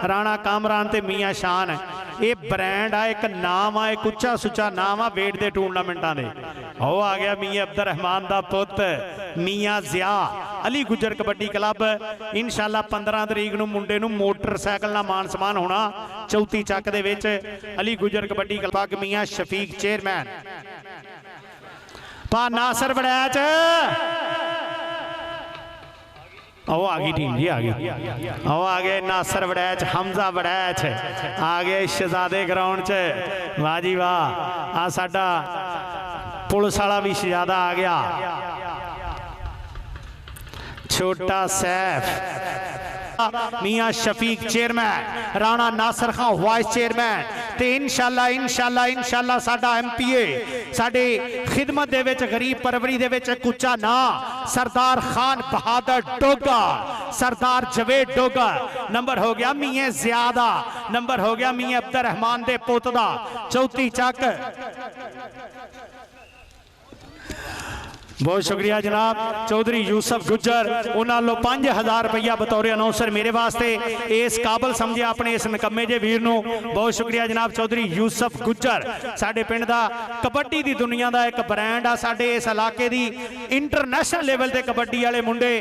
राणा कामरान ते मियाँ शान ये ब्रांड आ, एक नाम आ, एक उच्चा सुच्चा नाम आ वेट दे टूरनामेंटां दे। ओ आ गया मियाँ अब्दुल रहमान दा पुत मियाँ जिया अली गुजर कबड्डी क्लब। इंशाअल्लाह 15 तरीक नूं मुंडे नूं मोटरसाइकिल नाल मान सम्मान होना चौथी चक दे विच। अली गुजर कबड्डी क्लब मियाँ शफीक चेयरमैन पा नासर वड़ैच। ओ आ गई टीम जी, आ गई। ओ आ गए नासर वड़ैच, हमजा वड़ैच आ गए शहजादे ग्राउंड च। वाह जी वाह, आ साडा पुलिस वाला भी शहजादा आ गया। छोटा सैफ मियाँ शफीक चेयरमैन, राणा नासर खां वाइस चेयरमैन ते इंशाअल्लाह इंशाअल्लाह इंशाअल्लाह साडा MPA साडे खिदमत दे विच गरीब परवरी दे विच एक उच्चा ना सरदार खान बहादुर डोगा, सरदार जवेद डोगा। नंबर हो गया मियाँ ज़ियादा, नंबर हो गया मियाँ अब्दुल रहमान दे पुत दा चौथी चक। बहुत शुक्रिया जनाब चौधरी यूसुफ गुज्जर, उन्होंने 5000 रुपया बतौर अनाउंसर मेरे वास्ते इस काबल समझे अपने इस निकम्मे जे वीर नूं। बहुत शुक्रिया जनाब चौधरी यूसुफ गुज्जर, साडे पिंड दा कबड्डी दी दुनिया दा एक ब्रांड आ। साडे इस इलाके दी इंटरनेशनल लेवल ते कबड्डी वाले मुंडे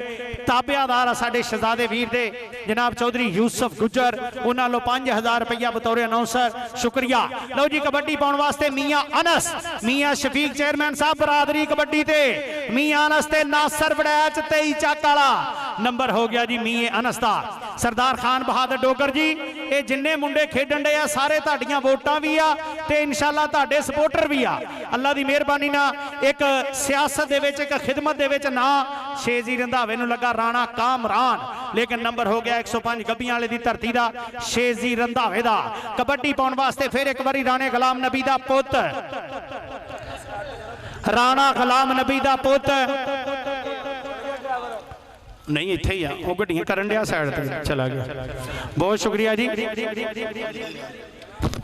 ताबेदार आ साडे शहजादे वीर दे जनाब चौधरी यूसुफ गुज्जर, उन्होंने 5000 रुपया बतौर अनाउंसर। शुक्रिया। लो जी कबड्डी पाउण वास्ते मियाँ अनस, मियाँ शफीक चेयरमैन साहब बरादरी कबड्डी ते मियाँ अनस ते नासर वड़ैच 23 चक वाला। नंबर हो गया जी मियाँ अनस दा। सरदार खान बहादुर डोगर जी, ये जिन्ने मुंडे खेडण डे आ सारे तुहाडीआं वोटां भी आ ते इंशाअल्लाह तुहाडे सपोर्टर भी आ। अल्लाह दी मेहरबानी नाल एक सियासत दे विच एक खिदमत दे विच ना शेजी रंधावे नूं लगा राणा कामरान, लेकिन नंबर हो गया 105 गब्बियां वाले दी धरती दा शेजी रंधावे दा। कबड्डी पाउण वास्ते फिर एक बारी राणे गुलाम नबी दा पुत, राणा गुलाम नबी दा पुत नहीं इत्थे ही आ, वो गड्डियां करन दिया साइड ते चला गया। बहुत शुक्रिया जी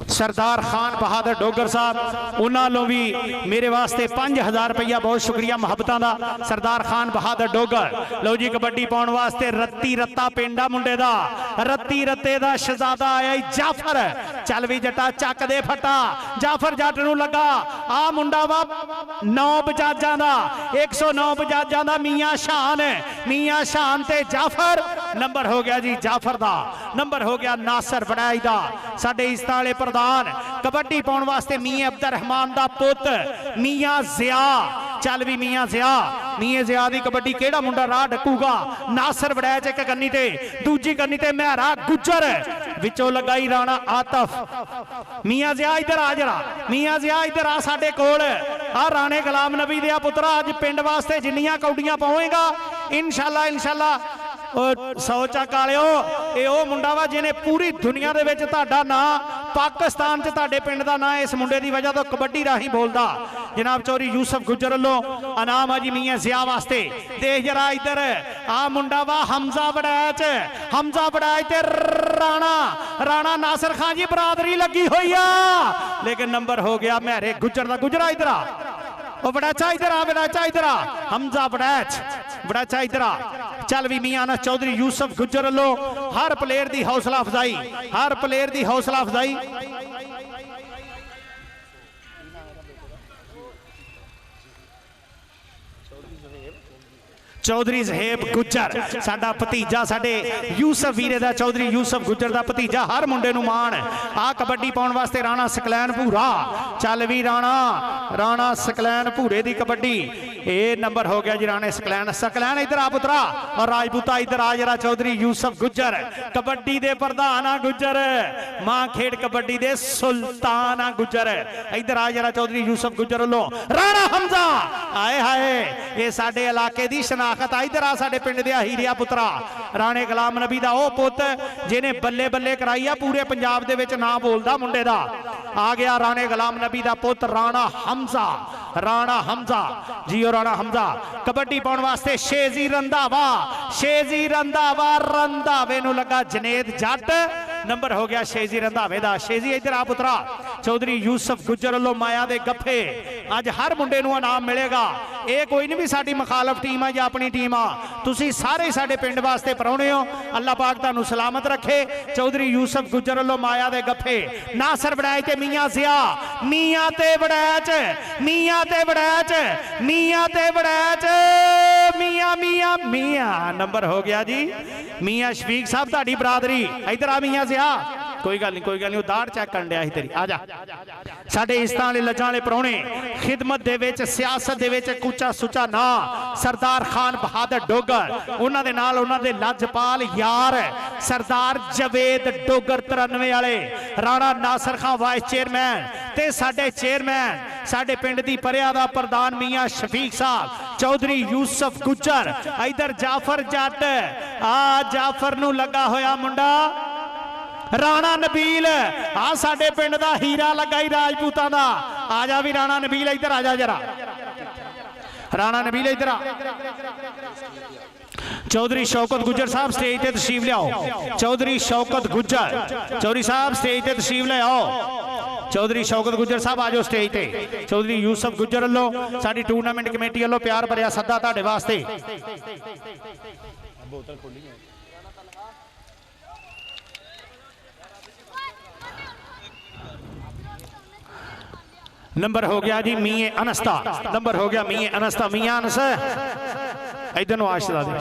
सरदार खान बहादुर डोगर साहब, उन्होंने भी मेरे वास्ते 5000 रुपया। बहुत शुक्रिया मुहब्बतां दा सरदार खान बहादुर डोगर। लो जी कबड्डी पाउण वास्ते रत्ती रत्ता पिंडा मुंडे दा, रत्ती रत्ते दा शहजादा आया जाफर। चल भी जटा चक दे फटा, जाफर जट नूं लगा आ मुंडा वा 9 बजाजां दा 109 बजाजां दा मियाँ शान, मियाँ शान ते जाफर। नंबर हो गया जी जाफर दा, नंबर हो गया नासर वड़ैच दा साडे इस्तां वाले प्रधान। कबड्डी पाउण वास्ते मियाँ अब्दुल रहमान दा पुत मियाँ ज़िया। चल भी मियाँ ज़िया, मियाँ ज़िया दी कबड्डी केड़ा मुंडा राह डकूगा। नासर वड़ैच एक कन्नी ते, दूजी कन्नी ते मेहरा गुज्जर, विचों लगाई राणा आतफ। मियाँ ज़िया इधर आ जरा, मियाँ ज़िया इधर आ साडे कोल। आ राणे गुलाम नबी दिया पुत्रा अज पिंड वास्ते जिन्नियां कौडियां पावेगा इंशाअल्लाह इंशाअल्लाह 100 चक वालिओ ये वो मुंडा वा जिन्हें पूरी दुनिया दे विच तुहाडा नाम पाकिस्तान च तुहाडे पिंड दा नाम इस मुंडे दी वजह तो कबड्डी राही बोलदा। जनाब चौधरी यूसुफ गुज्जर वल्लों अनाम है जी मियाँ ज़िया वास्ते। देख जरा इधर आ मुंडा वा हमजा वड़ैच, हमजा वड़ैच ते राणा, राणा नासर खान जी बरादरी लगी हुई आ, लेकिन नंबर हो गया मेहरे गुज्जर दा। गुजरा इधर आ, ओ वड़ैचा इधर आ, वड़ैचा इधर आ, हमजा वड़ैच वड़ैचा इधर आ। चल भी मियाँ अनस चौधरी यूसुफ गुज्जर लो हर प्लेयर दी हौसला अफजाई, हर प्लेयर दी हौसला अफजाई। चौधरी ज़हेब गुज्जर साडा भतीजा, साडे यूसुफ वीरे दा चौधरी यूसुफ गुज्जर दा भतीजा, हर मुंडे नूं मान। आ कबड्डी पाउण वास्ते राणा सकलैन भूरा। चल भी राणा, राणा सकलैन भूरे दी कबड्डी। ये नंबर हो गया जी राणे सकलैन। सकलैन इधर आ पुत्रा, और राजपूता इधर आ जरा चौधरी यूसुफ गुज्जर कबड्डी दे प्रधान आ गुज्जर, मां खेड कबड्डी दे सुल्तान आ गुज्जर। इधर आ जरा चौधरी यूसुफ गुज्जर वल्लों राणा हमजा। आए हाय ये साडे इलाके दी शनाख्त। इधर आ साडे पिंड दे हीरिया पुत्रा राणे गुलाम नबी दा ओ पुत जिन्हें बल्ले बल्ले कराई आ पूरे पंजाब दे विच नाम बोलदा मुंडे दा। आ गया राणे गुलाम नबी दा पुत राणा हमजा, राणा हमजा जी और राणा हमजा। कबड्डी पाउण वास्ते शेजी रंधावा, शेजी रंधावा, रंधावे नूं लगा जनेद जट। नंबर हो गया शेजी रंधावे दा। शेजी इधर आ पुत्रा चौधरी यूसुफ गुज्जर वल्लों माया दे गफे अज हर मुंडे नूं इनाम मिलेगा। ये कोई नहीं भी साडी मुखालफ टीम है या अपनी टीम आ, तुसी सारे साडे पिंड वास्ते परौणे हो। अल्लाह पाक तुहानूं सलामत रखे। चौधरी यूसुफ गुज्जर वालों माया दे गफे, नासर वड़ैच ते मियाँ जिया, मियाँ ते वड़ैच, मियाँ ते वड़ैच, मियाँ ते वड़ैच, मियाँ मियाँ मियाँ नंबर हो गया जी। मियाँ शफीक साहब तुहाडी बरादरी इधर आ। मियाँ जिया कोई गल नहीं, कोई गल नहीं, दाड़ चेक कर लिया तेरी। आ जा साडे इज्जतां वाले लज्जां वाले परौणे, खिदमत दे विच सियासत दे विच कूचा सुचा ना सरदार खान बहादुर डोगर, उन्हां दे नाल उन्हां दे लजपाल यार सरदार जवेद डोगर 93 वाले, राणा नासर खान वाइस चेयरमैन ते साडे चेयरमैन साडे पिंड दी परिया दा प्रधान मियाँ शफीक साहब, चौधरी यूसुफ गुज्जर, इधर जाफर जट, आ जाफर नूं लगा होया मुंडा राणा नबील, आ साडे पिंड दा हीरा लगा ही राजपूतां दा। आ जा भी राणा नबील इधर आ जा जरा, राणा नबील इधर आ। चौधरी शौकत गुज्जर साहब स्टेज ते तशरीफ लियाओ। चौधरी शौकत गुज्जर, चौधरी साहब स्टेज ते तशरीफ ले आओ। चौधरी शौकत गुज्जर साहब आ जाओ स्टेज ते। चौधरी यूसुफ गुज्जर वालों साडी टूर्नामेंट कमेटी वालों प्यार भरिया सद्दा तुहाडे वास्ते। नंबर हो गया जी मीए अनस्ता, नंबर हो गया मीए अनस्ता। मियां अनस इधर नु आशरा दे।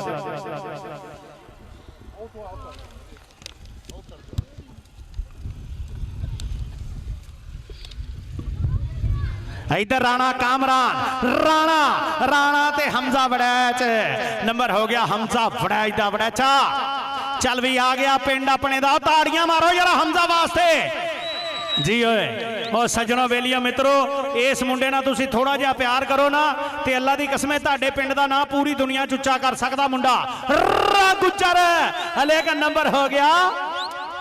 इधर राणा कामरान, राणा राणा ते हमजा वड़ैच, नंबर हो गया हमजा वड़ैच दा वड़ैचा। चल भी आ गया पिंड अपने दा, ताड़ियां मारो जरा हमजा वास्ते जी। ओए और सजनों वेलिया मित्रों, इस मुंडे ना तुसी थोड़ा जिहा प्यार करो ना ते अल्लाह दी कसम तुहाडे पिंड दा ना पूरी दुनिया च उच्चा कर सकदा मुंडा गुज्जर। लेकिन नंबर हो गया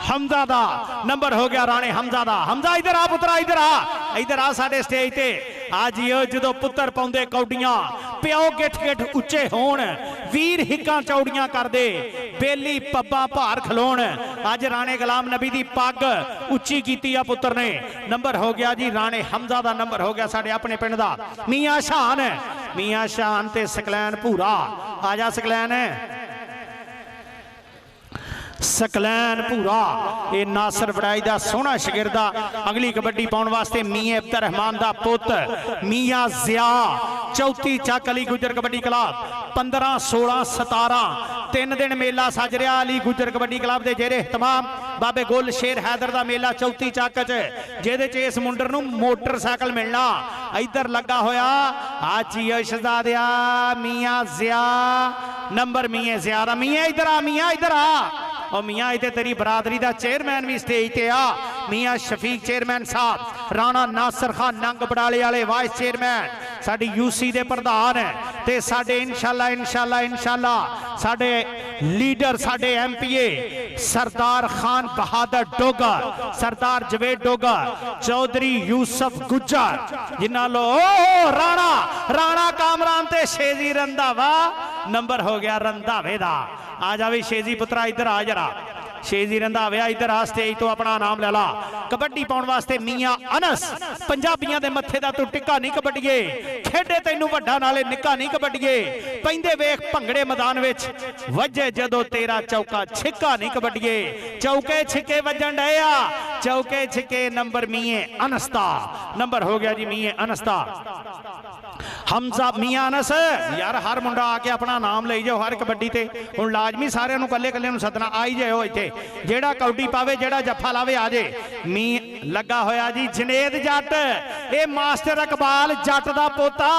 हमजा दा, नंबर हो गया राणे हमजा दा। हमजा इधर आ पुत्रा, इधर आ, इधर आ साडे स्टेज ते आ जी। जो पुत्र पाउंदे कौडियां, प्यो गिठ गिठ उच्चे होण, वीर हिक्कां चौड़ियां करदे, बेली पब्बा भार खलोण। अज राणे गुलाम नबी दी पग उच्ची कीती आ पुत्र ने। नंबर हो गया जी राणे हमजा दा, नंबर हो गया साडे अपने पिंड दा मियाँ शान, मियाँ शान ते सकलैन भूरा। आ जा सकलैन, सकलैन भूरा। ये नासर वड़ाई दा सोहना शगिरदा। अगली कबड्डी पाउण वास्ते मियाँ अब्दुल रहमान दा पुत मियाँ जिया, चौथी चक अली गुज्जर कबड्डी क्लब 15, 16, 17 3 दिन मेला सज रहा अली गुज्जर कबड्डी क्लब के जेरे तमाम बाबे गुल शेर हैदर का मेला चौथी चक च, जेदे च इस मुंडर नूं मोटरसाइकिल मिलना। इधर लगा होया आची शहजादिया मियाँ जिया, नंबर मियाँ जिया दा। मियाँ इधर आ, मियाँ इधर आ। और मियाँ इतने तेरी बरादरी का चेयरमैन भी स्टेज ते आ, मियाँ शफीक चेयरमैन साहब, राणा नासर खान नंग बड़ाले वाले वाइस चेयरमैन, साडी यूसी दे प्रधान ते साडे इंशाल्लाह इंशाल्लाह इंशाल्लाह साडे लीडर साडे एमपीए सरदार खान बहादुर डोगर, सरदार जवेद डोगर, चौधरी यूसुफ गुज्जर, जिन्ना लो राणा राणा कामरान ते शेजी रंधावा। नंबर हो गया रंधावे दा। आ जा भी शेजी पुत्रा इधर आ जरा, शेजी रंधाविया इधर आ, स्टेज तो अपना नाम ले ला। कबड्डी पाउण वास्ते मियाँ अनस, पंजाबियां दे मत्थे दा तू टिक्का नहीं कबड्डीए, खेडे तैनू वड्डा नाले निक्का नहीं कबड्डीए, पैंदे वेख भंगड़े मैदान विच वजे जदों तेरा चौका छिक्का नहीं कबड्डीए, चौके छिक्के वजन डे आ, चौके छिक्के। नंबर मियाँ अनस दा, नंबर हो गया जी मियाँ अनस दा। हमजा मियाँ अनस यार हर मुंडा आके अपना नाम ले जाओ हर कबड्डी ते, हुण लाजमी सारिਆਂ ਨੂੰ कल्ले कल्ले सदना आई जाओ इत्थे, जेड़ा कौडी पावे जेड़ा जफ्फा लावे आ जे। मी लगा होया जी जनेद जट, ये मास्टर इकबाल जट दा पोता,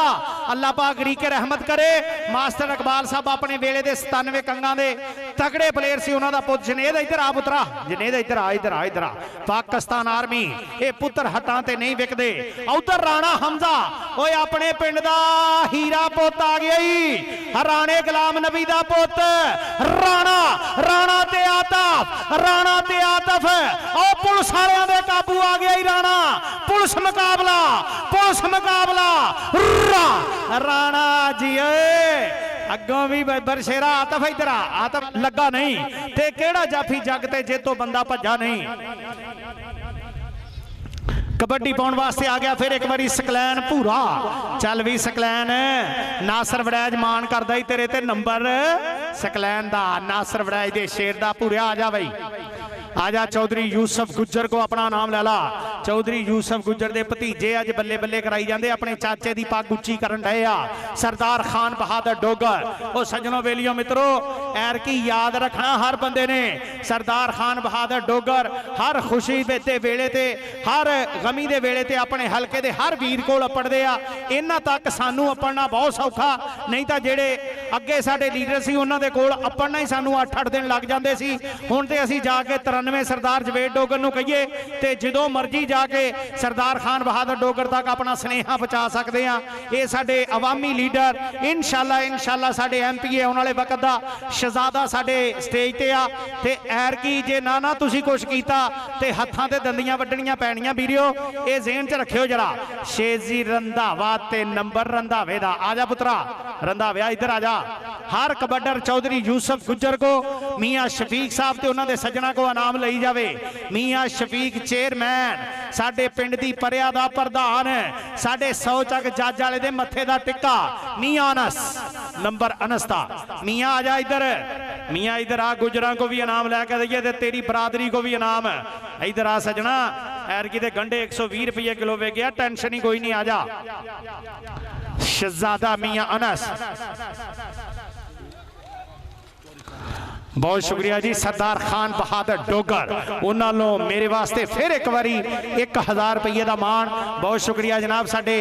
अल्लाह पाक रीके रहमत करे। मास्टर इकबाल साहब अपने वेले दे 97 कंगां दे तगड़े प्लेयर सी, उन्हां दा पुत जनेद इधर आ पुत्रा, जनेद इधर आ, इधर आ, इधर आ। पाकिस्तान आर्मी ये पुत्र हटां ते नहीं विकदे। उधर राणा हमजा ओए अपने पिंड दा हीरा पुत आ गया ही, राणे गुलाम नबी दा पुत राणा, राणा ते आतफ, राणा ते आतफ। ओ पुलिस वालियां दे काबू आ गया ही राणा, पुलिस मुकाबला, पुलिस मुकाबला। राणा जी अगों भी बरशेरा आतफ इधर आ, आतफ लगा नहीं ते केड़ा जाफी जग ते जे तो बंदा भज्जा नहीं। कबड्डी पाने वास्ते आ गया फिर एक बारी सकलैन भूरा। चल भी सकलैन, नासर वड़ैज मान करदा ही तेरे ते नंबर सकलैन दा, नासर वड़ैज दे शेर दा। भूरे आ जा बई, आजा। चौधरी यूसफ गुज्जर को अपना नाम लै ला। चौधरी यूसफ गुज्जर दे भतीजे अज बल्ले बल्ले कराई जाते, अपने चाचे की पग उच्ची करन डए आ। सरदार खान बहादुर डोगर। ओ सजनों बेलियो मित्रों, ऐरकी याद रखना हर बंदे ने, सरदार खान बहादुर डोगर हर खुशी दे वेले ते, हर गमी दे वेले ते अपने हलके दे हर वीर कोल अपड़दे आ। इन्हां तक सानू अपड़ना बहुत सौखा, नहीं तो जेड़े अगे साडे लीडर सी उन्हां दे कोल अपड़ना ही सानू 8-8 दिन लग जांदे सी। हुण ते असीं जाके 93 सरदार जवेद डोगर नूं कहिए ते जदों मर्जी जाके सरदार खान बहादुर डोगर तक अपना स्नेहा पहुंचा सकते हैं। ये साडे अवामी लीडर इंशाल्लाह साडे MP आने वाले वक्त दा शहजादा साडे स्टेज ते आ। ते ऐरकी जे ना तुसीं कुछ कीता ते हत्थां ते दंदियां वड्डणियां पैणियां वीरियो, ये ज़हन च रखियो जरा। शेजी रंधावा ते नंबर रंधावे दा। आजा पुत्रा रंधाविया इधर आजा। हर कबड्डर चौधरी यूसुफ गुज्जर को मियाँ शफीक साहब ते उन्हां दे सज्जणा को इनाम लई जावे। मियाँ शफीक चेयरमैन, साडे पिंड दी परिया दा प्रधान, साडे 100 चक जज वाले दे मत्थे दा टिक्का मियाँ अनस, नंबर अनस दा। मियाँ आजा इधर, मियाँ इधर आ। गुजरां को भी इनाम लैके दईए ते तेरी बरादरी को भी इनाम। इधर आ सजना। ऐरकी दे गंढे 120 रुपये किलो वे गया, टेंशन ही कोई नहीं। आजा शहजादा मियाँ अनस, बहुत शुक्रिया जी। सरदार खान बहादुर डोगर उन्होंने मेरे वास्ते फिर एक बारी 1000 रुपये का मान। बहुत शुक्रिया जनाब। साडे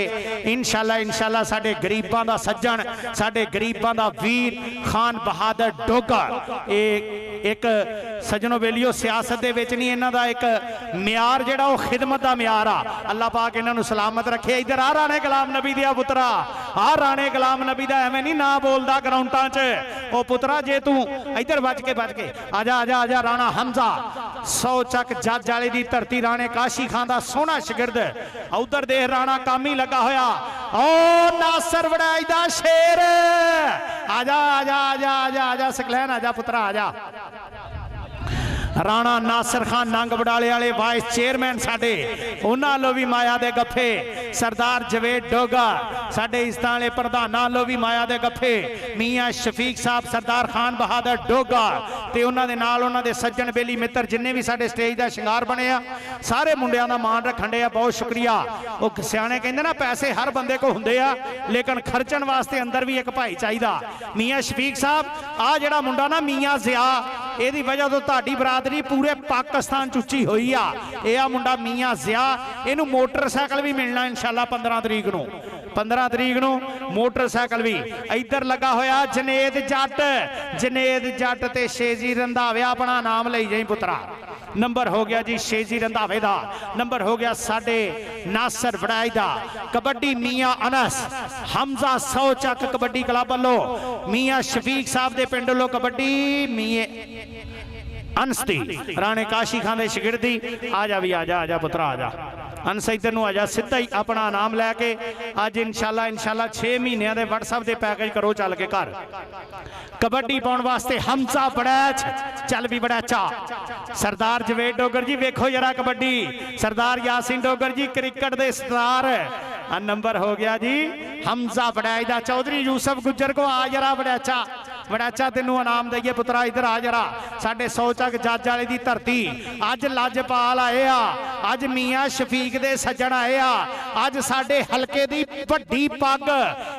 इंशाल्लाह साडे गरीबां दा सज्जन, साडे गरीबां दा वीर खान बहादुर डोगर। एक सज्जनों बेलियो सियासत दे विच नहीं, इन्हां दा एक म्यार जिहड़ा वो खिदमत दा म्यार आ। अल्लाह पाक इन्हां नूं सलामत रखे। इधर आ राणे गुलाम नबी दिया पुत्रा, आ राणे गुलाम नबी दा एवें नहीं ना बोलदा ग्राउंडां च। ओ पुत्रा जे तू इधर बच के आजा आजा आजा। राणा हमजा 100 चक जज वाले दी धरती, राणे काशी खान दा सोहना शिगिरद। उधर देख राणा काम ही लगा होया। ओ नासर वड़ैज दा शेर, आजा आजा आजा आजा आजा सकलैन आजा पुत्रा आजा। राणा नासर खान नंग बडाले वाले वाइस चेयरमैन साडे, उन्हां लो भी माया दे गफे। सरदार जवेद डोगर साडे इस्तां वाले प्रधानां लो भी माया दे गफे। मियाँ शफीक साहब, सरदार खान बहादुर डोगर ते उन्हां दे नाल उन्हां दे सज्जन बेली मित्र जिन्ने भी साडे स्टेज दा शिंगार बने आ, सारे मुंडियां दा मान रखण डे आ। बहुत शुक्रिया। वो सियाणे कहंदे ना पैसे हर बंदे को हुंदे आ, लेकिन खर्चण वास्ते अंदर भी एक भाई चाहिदा। मियाँ शफीक साहब आ जिहड़ा मुंडा ना मियाँ ज़िया, इहदी वजह तो तुहाडी बरादरी पूरे पाकिस्तान च उच्ची हुई आ। यह मुंडा मियाँ ज़िया, इनू मोटरसाइकिल भी मिलना इंशाल्लाह 15 तरीक नूं। 15 तरीक नूं मोटरसाइकिल भी। इधर लगा होया जनेद जट, जनेद जट ते शेजी रंधाविया अपना नाम लई जाई पुत्रा। नंबर हो गया जी शेजी रंधावे दा, नंबर हो गया साडे नासर वड़ैज दा। कबड्डी मियाँ अनस हमजा 100 चक कबड्डी क्लब वालों, मियाँ शफीक साहब दे पिंड लो कबड्डी मियाँ अनस दी, राणे काशी खान दे शिगिरदी। आजा भी आजा आजा पुत्रा आजा। अनस इधर नूं आजा, सीधा ही अपना नाम लैके अज इंशाल्लाह 6 महीनों के WhatsApp के पैकेज करो चल के घर। कबड्डी पाने वास्ते हमजा वड़ैच, चल भी वड़ैचा। सरदार जवेद डोगर जी वेखो जरा कबड्डी, सरदार यासीन डोगर जी क्रिकेट के स्टार। नंबर हो गया जी हमजा वड़ैच दा। चौधरी यूसुफ गुज्जर को आ जरा वड़ैचा, वड़ैचा तेनू इनाम दईए पुत्रा। इधर आ जरा। साडे 100 चक जज वाले दी धरती, अज लजपाल आए आ, अज मियाँ शफीक दे सज्जण आए आ, अज साडे हलके दी वड्डी पग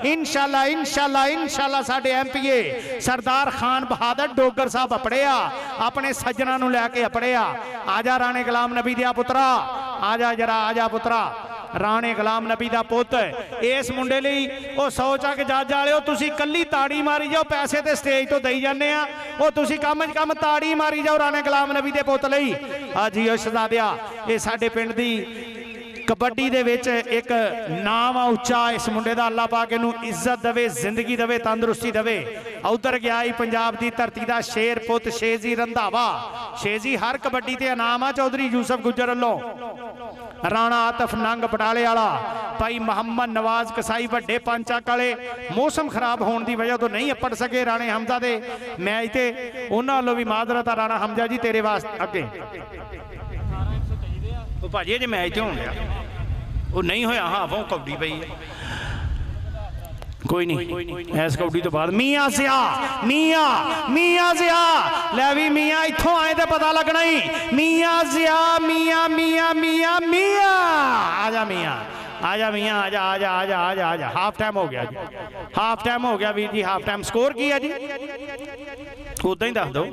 इंशाल्लाह साडे MPA सरदार खान बहादुर डोगर साहब अपड़े आ, अपने सज्जणा नूं लैके अपड़े आ। आजा राणे गुलाम नबी दिया पुत्रा, आजा जरा आजा पुत्रा। राणे गुलाम नबी दा पुत इस मुंडे लई ओ 100 चक जज वाले तुसीं कल्ली ताड़ी मारी जाओ, पैसे ते स्टेज तो दई जाने आ, ओ तुसीं कम च कम ताड़ी मारी जाओ राणे गुलाम नबी दे पुत लई। जी ओ शहजादिया, ये साडे पिंड दी कबड्डी दे विच एक नाम आ उच्चा इस मुंडे दा। अल्लाह पाक इनू इज्जत देवे, जिंदगी देवे, तंदुरुस्ती देवे। उधर गया ही पंजाब दी धरती दा शेर पुत शेजी रंधावा। शेजी हर कबड्डी ते इनाम आ चौधरी यूसुफ गुज्जर वल्लों। राणा आतफ नंग बटाले वाला, भाई मोहम्मद नवाज कसाई वड्डे पंचक वाले मौसम खराब होने की वजह तो नहीं अपड़ सके राणे हमजा दे मैच ते, उन्हां वालों भी माजरत आ। राणा हमजा जी तेरे वास्ते अगे भाजी अजे मैच होण दिया। वो नहीं होया हाफों कौडी पई है कोई नहीं इस कौडी तो बाद मियाँ सिया मियाँ सिया लै भी मियाँ इत्थों आए तो पता लगना ही मियाँ सिया मियाँ मियाँ मियाँ मियाँ आजा मियाँ आजा मियाँ आजा आजा आजा आजा आजा हाफ टाइम हो गया जी हाफ टाइम हो गया Veer ji half time score की है जी उदा ही दस दो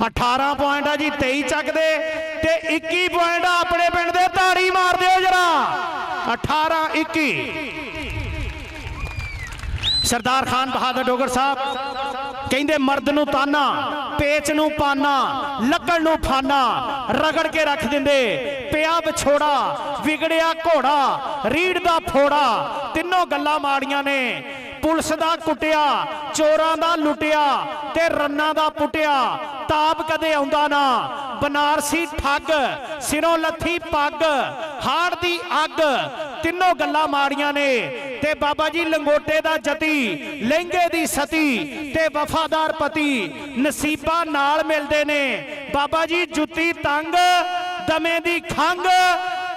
18 पॉइंट है जी 23 चकते ते 21 पॉइंट अपने पिंड दे ताड़ी मार दो जरा 18-21 सरदार खान बहादुर डोगर साहब कहते मर्द नू ताना पेच नू पाना लकड़ नू फाना रगड़ के रख देंदे पिया विछोड़ा विगड़िया घोड़ा रीढ़ दा फोड़ा तीनों गल्लां माड़ियां ने पुलिस दा कुटिया चोरां दा लुटिया ते रन्ना दा पुटिया ताप कदे आउंदा ना बनारसी ठग सिरों लथी पग हाड़ दी अग तीनों गल्लां माड़ियां ने ते बाबा जी लंगोटे दा जती लहंगे दी सती ते वफादार पति नसीबा नाल मिलदे ने बाबा जी जुत्ती तंग दमे दी खंग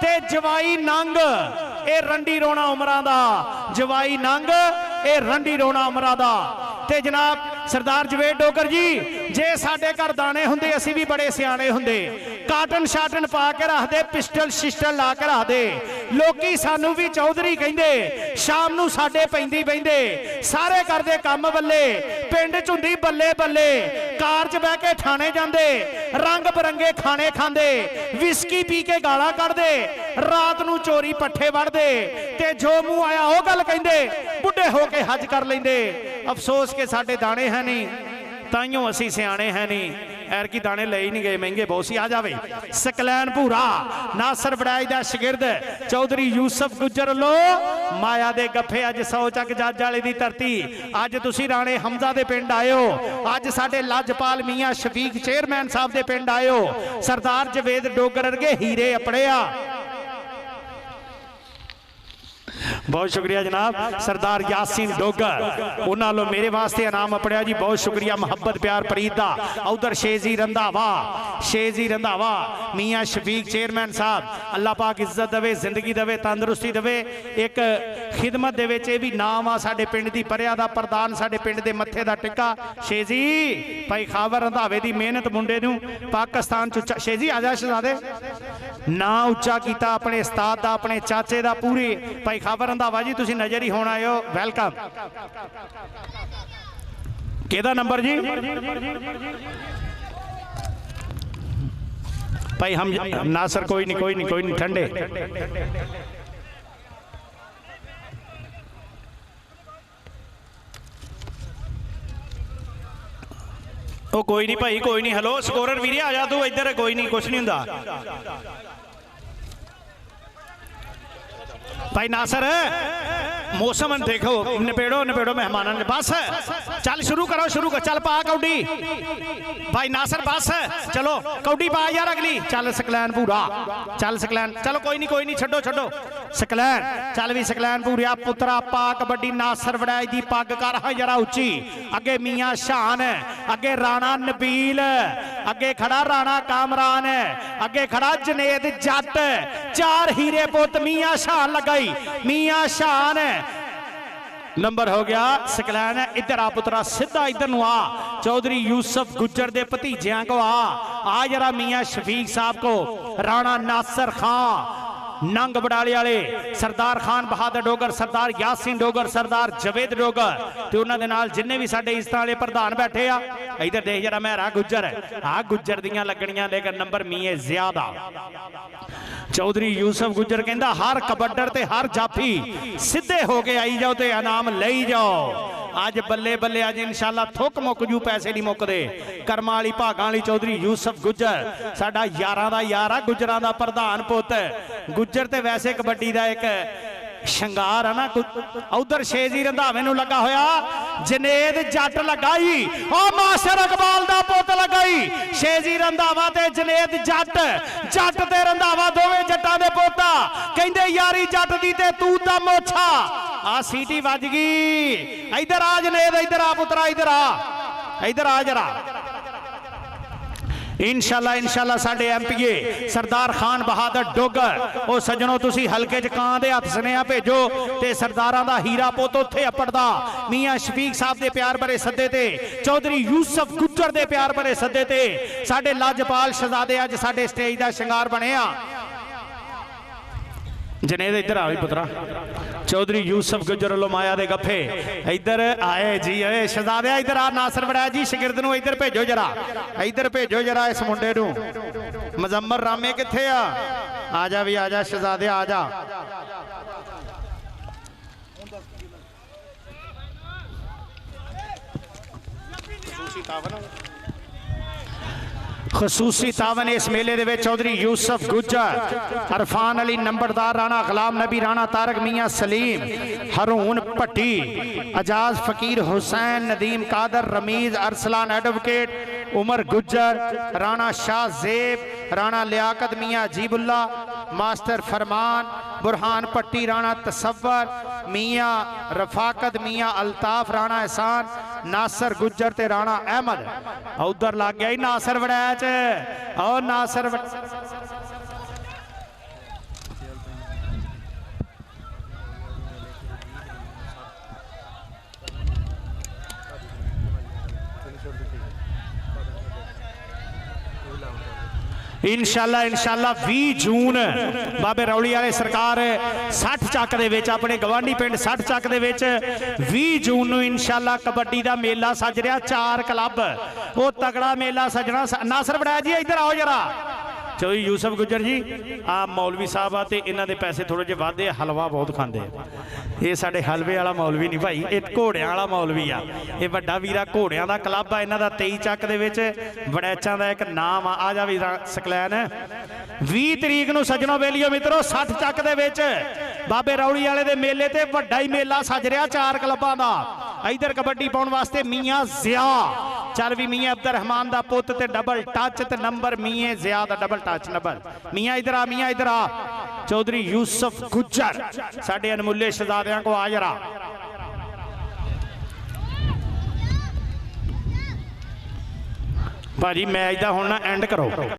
ते जवाई नंग ए रंडी रोना उमरां दा जवाई नंग ए रंडी रोना उमरां दा ते जनाब सरदार जवेद डोगर जी जे साडे घर दाने हुंदे असी भी बड़े सियाणे हुंदे काटन शाटन पा के रख दे पिस्टल शिस्टल ला के रख दे लोकी सानू भी चौधरी कहंदे शाम नू साडे पैंदी बहिंदे सारे करदे काम बल्ले पिंड च हुंदी बल्ले बल्ले कार च बह के ठाणे जांदे रंग बरंगे खाने खांदे विस्की पी के गालां कढदे रात नू चोरी पट्ठे वढ़दे ते जो मूंह आया ओ गल कहंदे बुढ़े हो के हज कर लैंदे अफसोस के साडे दाने है नहीं ताइयों असी सियाणे है नहीं एर की दाने ले ही नहीं गए महंगे बहुत सी आ जावे सकलैन भूरा नासर बड़ाई दा शागिर्द चौधरी यूसुफ गुजर लो माया दे गफे अज 100 चक जज वाले दी धरती अज तुसी राणे हमजा दे पिंड आयो अज साडे लजपाल मियाँ शफीक चेयरमैन साहब दे पिंड आयो सरदार जवेद डोगर वर्गे हीरे अपने आ बहुत शुक्रिया जनाब सरदार यासीन डोगर उन्होंने मेरे वास्ते इनाम अपड़िया जी बहुत शुक्रिया मुहब्बत प्यार प्रीत दा उधर शेजी रंधावा मियाँ शफीक चेयरमैन साहब अल्लाह पाक इज्जत देवे जिंदगी देवे तंदुरुस्ती देवे एक खिदमत दे विच भी नाम आ साडे पिंड दी परिया दा प्रधान साडे पिंड दे मत्थे दा टिक्का शेजी भाई खावर रंधावे दी मेहनत मुंडे नू पाकिस्तान च शेजी आजा शहजादे ना उच्चा किया अपने उस्ताद दा अपने चाचे दा पूरे भाई खावर रंधावा जी तुसी नजर ही होना आयो वेलकम केदा नंबर जी भाई हम नासर कोई नहीं ठंडे ओ कोई नहीं भाई कोई नहीं हेलो स्कोरर वीरे आ जा तू इधर कोई नहीं कुछ नहीं हुंदा भाई नासर मौसम देखो निपेड़ो मेहमान ने बस चल शुरू करो चल पा कौडी भाई नासर बस चलो कौडी पा यार अगली चल सकलैन पूरा चल सकलैन चलो कोई नहीं छड्डो सकलैन चल भी सकलैन पूरिया पुत्रा पा कबड्डी नासर वड़ाई दी पग कर हा जरा उच्ची अगे मियाँ शान अगे राणा नबील अगे खड़ा राणा कामरान अगे खड़ा जनेद जट चार हीरे पुत मियाँ शान लगाई मियाँ शान नंबर हो गया सकलैन इधर आ पुत्रा सीधा इधर नु आ चौधरी यूसुफ गुजर दे भतीजियां को आ जरा मियाँ शफीक साहब को राणा नासर खां नंग बड़ाले वाले सरदार खान बहादुर डोगर सरदार यासीन डोगर सरदार जवेद डोगर ते उन्हां दे नाल जिन्ने भी साडे इज्जत वाले प्रधान बैठे आ इधर देख जरा मेहरा गुजर गुजर दियां लगणियां लेकिन नंबर मीए ज्यादा चौधरी यूसुफ गुजर कहंदा हर कबड्डर ते हर जाफी सीधे हो के आई जाओ ते इनाम लई जाओ अज बल्ले बल्ले अज इंशाअल्लाह थुक मुक जू पैसे नहीं मुकदे कर्मा वाली भागां वाली चौधरी यूसुफ गुजर साडा यारां दा यार आ गुजरां दा प्रधान पुत गुजर ते वैसे कबड्डी दा एक शंगार है ना उधर शेजी रंधावे नू लगा होया जनेद जट लगाई और मास्टर इकबाल दा पुत लगाई शेजी रंधावा ते जनेद जट ते रंधावा दोवें जट्टां दे पोता कहंदे यारी जट दी ते तू दा मोछा आ सीटी वज गई इधर आ जनेद इधर आ पुत्रा इधर आ जरा इंशाल्लाह इंशाल्लाह साडे एमपीए सरदार खान बहादुर डोगर ओ सजनों तुसी हलके च कां दे हत्थ सुनेहा भेजो ते सरदारां दा हीरा पुत उत्थे अपड़दा मियां शफीक साहब दे प्यार भरे सद्दे ते चौधरी यूसुफ गुज्जर दे प्यार भरे सद्दे ते साडे लाजपाल शहजादे अज साडे स्टेज दा शिंगार बणिया। जनेद इधर आ पुत्रा चौधरी यूसुफ गुज्जर लो माया दे गफे इधर आए जी आए शहजादे इधर आ नासर वड़ैच जी शिगिरद नूं इधर भेजो जरा इधर भेजो जरा इस मुंडे नूं मुजम्मर रामे किथे आ जा भी आ जा शहजादे आ जा खसूसी तावन इस मेले दे चौधरी यूसुफ गुज्जर अरफान अली नंबरदार राणा गुलाम नबी राणा तारक मियाँ सलीम हरून भट्टी एजाज फकीर हुसैन नदीम कादर रमीज अरसलान एडवोकेट उमर गुज्जर राणा शाह जेब राणा लियाकत मियाँ अजीबुल्ला मास्टर फरमान बुरहान भट्टी राणा तसव्वर मियाँ रफाकत मियाँ अल्ताफ राणा एहसान नासर गुज्जर ते राणा अहमद उधर लग गया ही नासर वड़ैच और नासर इंशाल्लाह इंशाल्लाह 20 जून बाबे रौली वाले सरकार 60 चक दे विच अपने गवांढी पिंड 60 चक दे विच 20 जून नूं इंशाल्लाह कबड्डी दा मेला सज रहा 4 क्लब वो तगड़ा मेला सजना। नासर वड़ैच जी इधर आओ जरा चौधरी यूसुफ गुज्जर जी आ मौलवी साहब आते इन्हां दे पैसे थोड़े जे वादे हलवा बहुत खांदे ये साडे हलवे वाला मौलवी नहीं भाई ये घोड़ियां वाला मौलवी आ ये वड्डा वीरा घोड़ियां दा क्लब आ इन्हां दा 23 चक दे विच वड़ैचां दा एक नाम आ जा वीरा सकलैन 20 तरीक नूं सजनों बेलियो मित्रों 60 चक दे विच बाबे रौली वाले दे मेले ते वड्डा ही मेला सज रहा 4 क्लबां दा। इधर कबड्डी पाउण वास्ते मियाँ जिया चल भी मियाँ अब्दुल रहमान दा पुत ते डबल टच ते नंबर मियाँ जिया दा डबल टच नंबर मियाँ इधर आ चौधरी यूसुफ गुज्जर साडे अनमुल्ले शहजादियां को आ जरा भाजी मैच दा हुण ना एंड करो।